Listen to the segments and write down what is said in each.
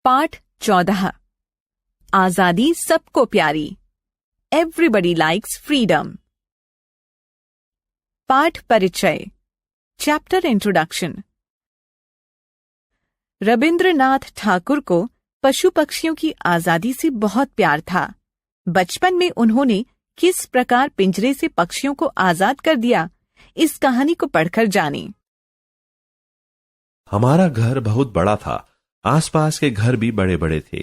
पाठ 14। आजादी सबको प्यारी। Everybody likes freedom. पाठ परिचय। Chapter introduction. रविंद्रनाथ ठाकुर को पशु पक्षियों की आजादी से बहुत प्यार था। बचपन में उन्होंने किस प्रकार पिंजरे से पक्षियों को आजाद कर दिया, इस कहानी को पढ़कर जानें। हमारा घर बहुत बड़ा था। आसपास के घर भी बड़े बड़े थे।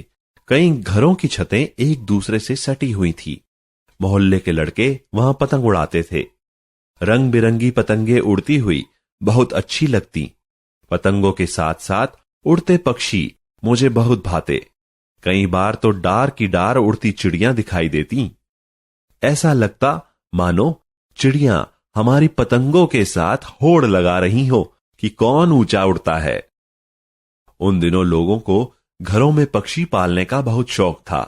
कई घरों की छतें एक दूसरे से सटी हुई थी। मोहल्ले के लड़के वहां पतंग उड़ाते थे। रंग बिरंगी पतंगे उड़ती हुई बहुत अच्छी लगती। पतंगों के साथ साथ उड़ते पक्षी मुझे बहुत भाते। कई बार तो डार की डार उड़ती चिड़ियां दिखाई देती। ऐसा लगता मानो चिड़ियां हमारी पतंगों के साथ होड़ लगा रही हो कि कौन ऊंचा उड़ता है। उन दिनों लोगों को घरों में पक्षी पालने का बहुत शौक था।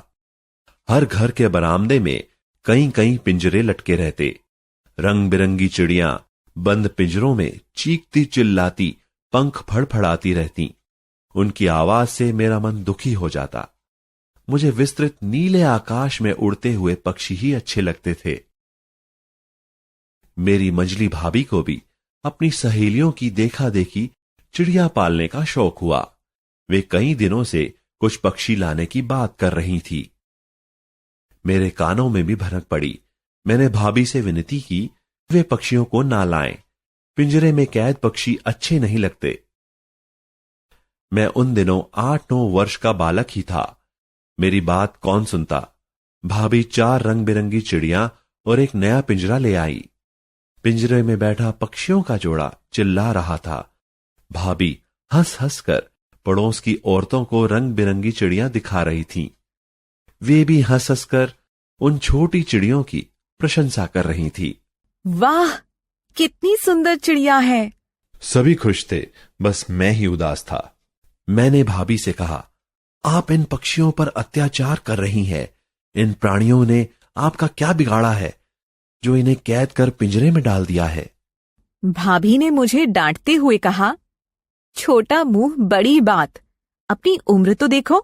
हर घर के बरामदे में कई कई पिंजरे लटके रहते। रंग बिरंगी चिड़ियां बंद पिंजरों में चीखती चिल्लाती पंख फड़फड़ाती रहती। उनकी आवाज से मेरा मन दुखी हो जाता। मुझे विस्तृत नीले आकाश में उड़ते हुए पक्षी ही अच्छे लगते थे। मेरी मंजली भाभी को भी अपनी सहेलियों की देखा देखी चिड़िया पालने का शौक हुआ। वे कई दिनों से कुछ पक्षी लाने की बात कर रही थी। मेरे कानों में भी भनक पड़ी। मैंने भाभी से विनती की वे पक्षियों को ना लाएं। पिंजरे में कैद पक्षी अच्छे नहीं लगते। मैं उन दिनों 8-9 वर्ष का बालक ही था। मेरी बात कौन सुनता। भाभी 4 रंग बिरंगी चिड़िया और एक नया पिंजरा ले आई। पिंजरे में बैठा पक्षियों का जोड़ा चिल्ला रहा था। भाभी हंस हंस कर पड़ोस की औरतों को रंग बिरंगी चिड़ियां दिखा रही थीं। वे भी हंस हंस कर उन छोटी चिड़ियों की प्रशंसा कर रही थी। वाह, कितनी सुंदर चिड़िया है। सभी खुश थे, बस मैं ही उदास था। मैंने भाभी से कहा, आप इन पक्षियों पर अत्याचार कर रही हैं। इन प्राणियों ने आपका क्या बिगाड़ा है जो इन्हें कैद कर पिंजरे में डाल दिया है। भाभी ने मुझे डांटते हुए कहा, छोटा मुंह बड़ी बात, अपनी उम्र तो देखो।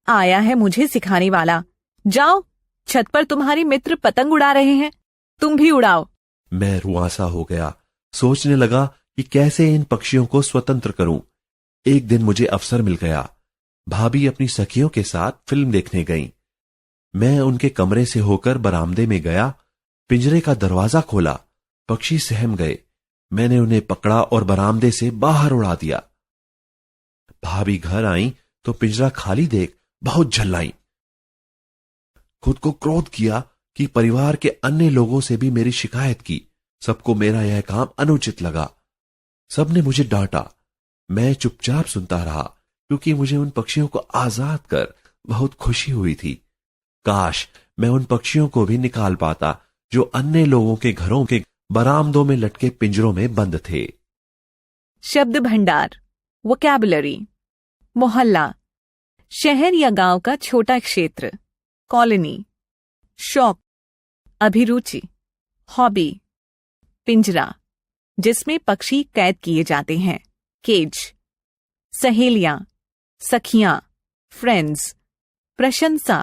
आया है मुझे सिखाने वाला। जाओ, छत पर तुम्हारे मित्र पतंग उड़ा रहे हैं, तुम भी उड़ाओ। मैं रुआंसा हो गया। सोचने लगा कि कैसे इन पक्षियों को स्वतंत्र करूं। एक दिन मुझे अवसर मिल गया। भाभी अपनी सखियों के साथ फिल्म देखने गईं। मैं उनके कमरे से होकर बरामदे में गया। पिंजरे का दरवाजा खोला। पक्षी सहम गए। मैंने उन्हें पकड़ा और बरामदे से बाहर उड़ा दिया। भाभी घर आई तो पिंजरा खाली देख बहुत झल्लाई। खुद को क्रोध किया कि परिवार के अन्य लोगों से भी मेरी शिकायत की। सबको मेरा यह काम अनुचित लगा। सबने मुझे डांटा। मैं चुपचाप सुनता रहा क्योंकि मुझे उन पक्षियों को आजाद कर बहुत खुशी हुई थी। काश मैं उन पक्षियों को भी निकाल पाता जो अन्य लोगों के घरों के बरामदों में लटके पिंजरों में बंद थे। शब्द भंडार। वोकैबुलरी। मोहल्ला, शहर या गांव का छोटा क्षेत्र। कॉलोनी। शौक, अभिरुचि, हॉबी। पिंजरा, जिसमें पक्षी कैद किए जाते हैं। केज। सहेलियां, सखियां, फ्रेंड्स। प्रशंसा,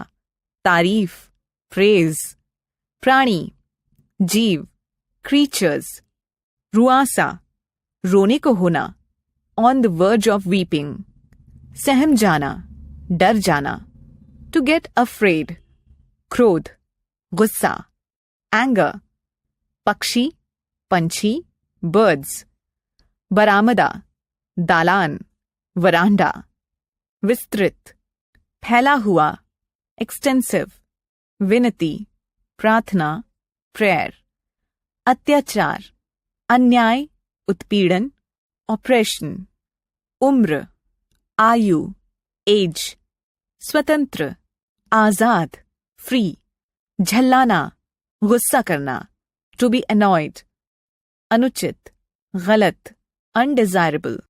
तारीफ, प्रेज। प्राणी, जीव, क्रीचर्स। रुआंसा, रोने को होना, on the verge of weeping. सहम जाना, डर जाना, टू गेट अफ्रेड। क्रोध, गुस्सा, एंगर। पक्षी, पंछी, बर्ड्स। बरामदा, दालान, वरांडा। विस्तृत, फैला हुआ, एक्सटेंसिव। विनती, प्रार्थना, प्रेयर। अत्याचार, अन्याय, उत्पीड़न, ऑपरेशन। उम्र, आयु, एज। स्वतंत्र, आजाद, फ्री। झल्लाना, गुस्सा करना, टू बी अनॉयड। अनुचित, गलत, अनडिजायरेबल।